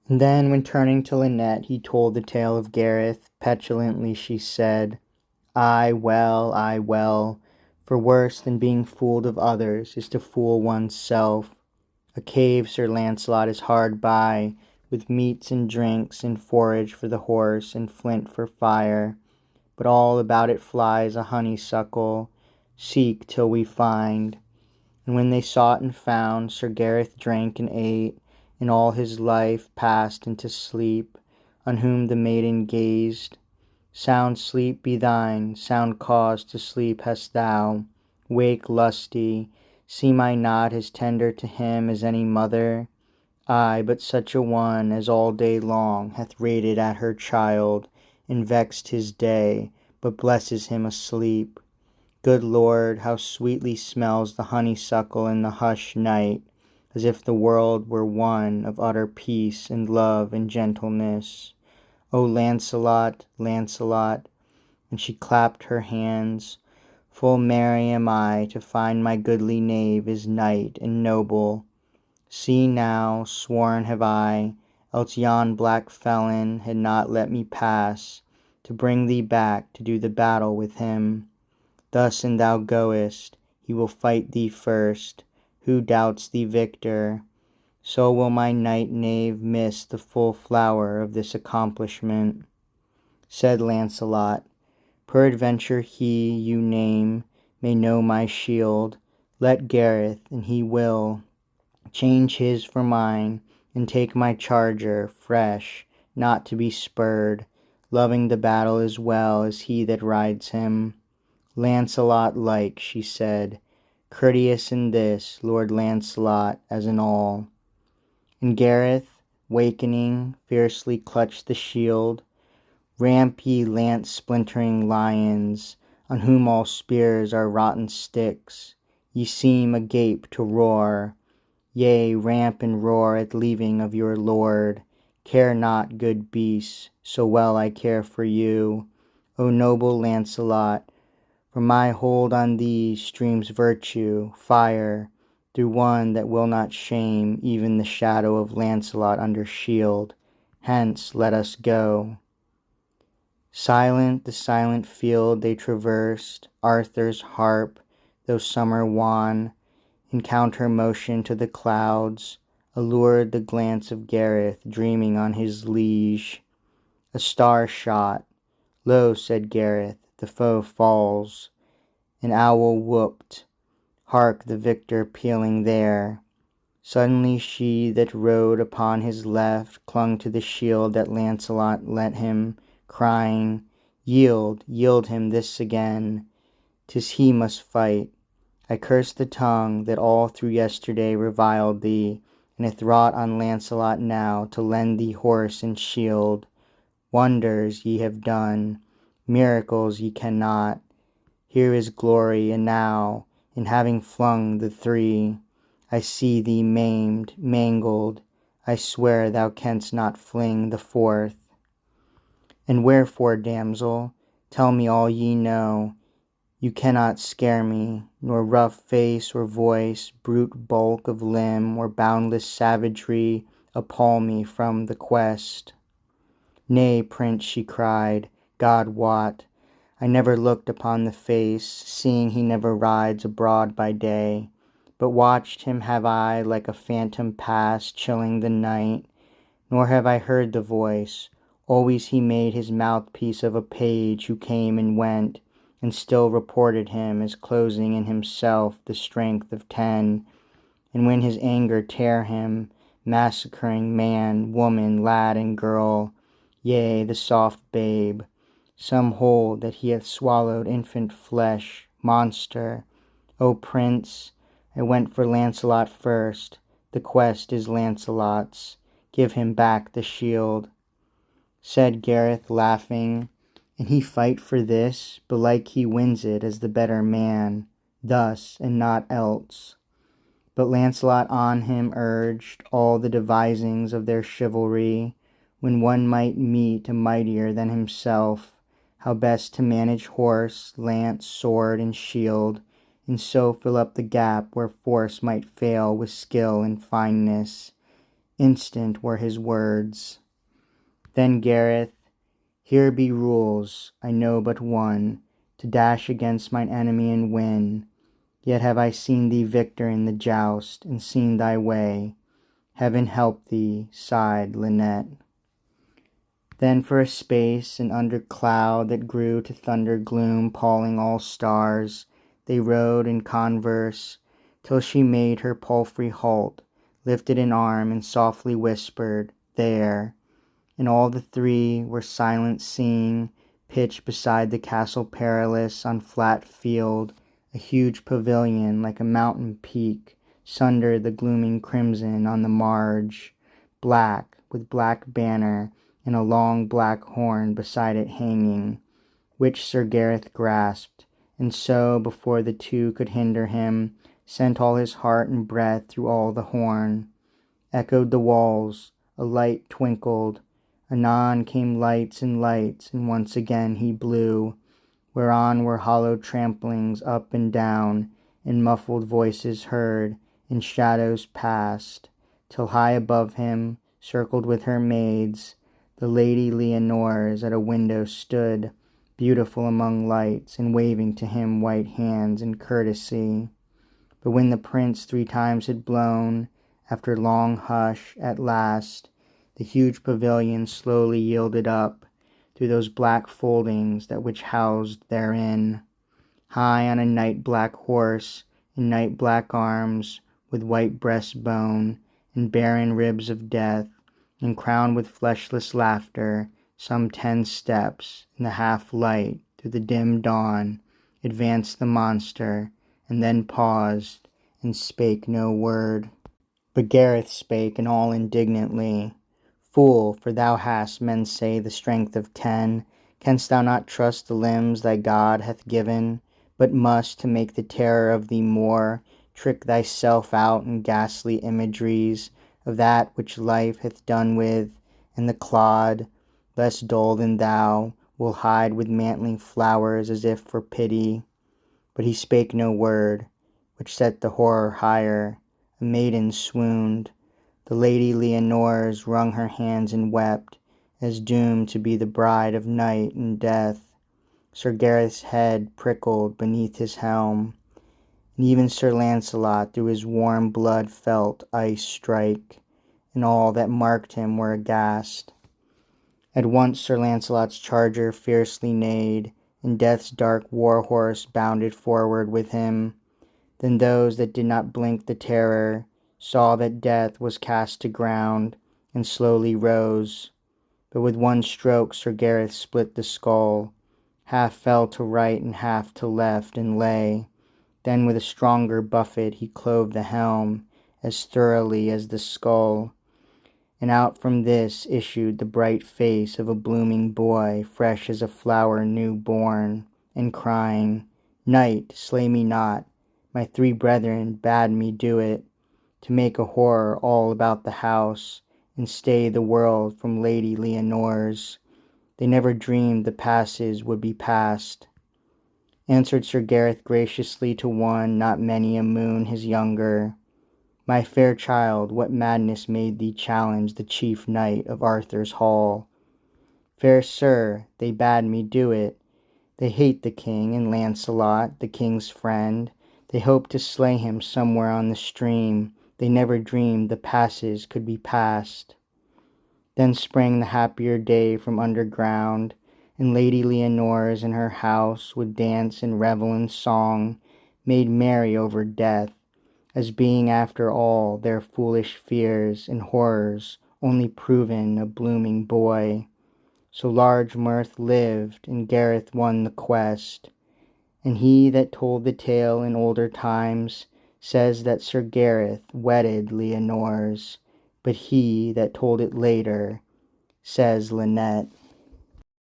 And then, when turning to Lynette, he told the tale of Gareth. Petulantly she said, I well, for worse than being fooled of others is to fool one's self. A cave, Sir Launcelot, is hard by, with meats and drinks, and forage for the horse, and flint for fire. But all about it flies a honeysuckle. Seek till we find. And when they sought and found, Sir Gareth drank and ate, and all his life passed into sleep, on whom the maiden gazed. Sound sleep be thine, sound cause to sleep hast thou. Wake lusty, seem I not as tender to him as any mother? I but such a one as all day long hath rated at her child, and vexed his day, but blesses him asleep. Good Lord, how sweetly smells the honeysuckle in the hushed night, as if the world were one of utter peace and love and gentleness. O Launcelot, Launcelot, and she clapped her hands, full merry am I to find my goodly knave is knight and noble. See now, sworn have I, else yon black felon had not let me pass, to bring thee back to do the battle with him. Thus an thou goest, he will fight thee first. Who doubts thee victor? So will my knight knave miss the full flower of this accomplishment. Said Launcelot, peradventure he you name may know my shield. Let Gareth, and he will change his for mine, and take my charger, fresh, not to be spurred, loving the battle as well as he that rides him. Launcelot like, she said, courteous in this, Lord Launcelot as in all. And Gareth, wakening, fiercely clutched the shield. Ramp ye lance-splintering lions, on whom all spears are rotten sticks. Ye seem agape to roar. Yea, ramp and roar at leaving of your lord. Care not, good beasts, so well I care for you. O noble Launcelot, from my hold on thee streams virtue, fire, through one that will not shame even the shadow of Launcelot under shield. Hence let us go. Silent the silent field they traversed, Arthur's harp, though summer wan, in counter motion to the clouds, allured the glance of Gareth dreaming on his liege. A star shot. Lo, said Gareth, the foe falls. An owl whooped. Hark the victor pealing there. Suddenly she that rode upon his left clung to the shield that Launcelot lent him, crying, Yield, yield him this again. 'Tis he must fight. I curse the tongue that all through yesterday reviled thee, and hath wrought on Launcelot now to lend thee horse and shield. Wonders ye have done, miracles ye cannot. Here is glory, and now, in having flung the three, I see thee maimed, mangled. I swear thou canst not fling the fourth. And wherefore, damsel? Tell me all ye know. You cannot scare me, nor rough face or voice, brute bulk of limb, or boundless savagery appall me from the quest. Nay, prince, she cried, God wot, I never looked upon the face, seeing he never rides abroad by day, but watched him have I like a phantom pass, chilling the night, nor have I heard the voice. Always he made his mouthpiece of a page who came and went, and still reported him as closing in himself the strength of 10, and when his anger tear him, massacring man, woman, lad, and girl, yea, the soft babe, some hold that he hath swallowed infant flesh, monster. O prince, I went for Launcelot first, the quest is Launcelot's, give him back the shield. Said Gareth, laughing, and he fight for this, belike he wins it as the better man, thus and not else. But Launcelot on him urged all the devisings of their chivalry, when one might meet a mightier than himself, how best to manage horse, lance, sword, and shield, and so fill up the gap where force might fail with skill and fineness. Instant were his words. Then Gareth, here be rules, I know but one, to dash against mine enemy and win. Yet have I seen thee victor in the joust, and seen thy way. Heaven help thee, sighed Lynette. Then for a space, and under cloud that grew to thunder gloom, palling all stars, they rode in converse, till she made her palfrey halt, lifted an arm, and softly whispered, There. And all the three were silent, seeing, pitched beside the castle perilous, on flat field, a huge pavilion like a mountain peak, sunder the glooming crimson on the marge, black, with black banner, and a long black horn beside it hanging, which Sir Gareth grasped, and so, before the two could hinder him, sent all his heart and breath through all the horn. Echoed the walls, a light twinkled, anon came lights, and once again he blew, whereon were hollow tramplings up and down, and muffled voices heard, and shadows passed, till high above him, circled with her maids, the Lady Leonores at a window stood, beautiful among lights, and waving to him white hands in courtesy. But when the prince 3 times had blown, after long hush, at last, the huge pavilion slowly yielded up, through those black foldings that which housed therein. High on a night-black horse, in night-black arms, with white breastbone, and barren ribs of death, and crowned with fleshless laughter, some 10 steps, in the half-light, through the dim dawn, advanced the monster, and then paused, and spake no word. But Gareth spake, and all indignantly, Fool, for thou hast, men say, the strength of 10, canst thou not trust the limbs thy God hath given, but must, to make the terror of thee more, trick thyself out in ghastly imageries of that which life hath done with, and the clod, less dull than thou, will hide with mantling flowers as if for pity. But he spake no word, which set the horror higher. A maiden swooned. The Lady Leonores wrung her hands and wept, as doomed to be the bride of night and death. Sir Gareth's head prickled beneath his helm, and even Sir Launcelot through his warm blood felt ice strike, and all that marked him were aghast. At once Sir Launcelot's charger fiercely neighed, and death's dark war-horse bounded forward with him. Then those that did not blink the terror saw that death was cast to ground, and slowly rose. But with one stroke Sir Gareth split the skull, half fell to right and half to left, and lay. Then with a stronger buffet he clove the helm, as thoroughly as the skull. And out from this issued the bright face of a blooming boy, fresh as a flower new born, and crying, Knight, slay me not, my 3 brethren bade me do it, to make a horror all about the house, and stay the world from Lady Leonores. They never dreamed the passes would be passed. Answered Sir Gareth graciously to one not many a moon his younger, My fair child, what madness made thee challenge the chief knight of Arthur's hall? Fair sir, they bade me do it. They hate the king and Launcelot, the king's friend. They hope to slay him somewhere on the stream. They never dreamed the passes could be passed. Then sprang the happier day from underground, and Lady Leonores in her house would dance and revel in song, made merry over death, as being after all their foolish fears and horrors only proven a blooming boy. So large mirth lived, and Gareth won the quest. And he that told the tale in older times says that Sir Gareth wedded Leonores, but he that told it later says Lynette.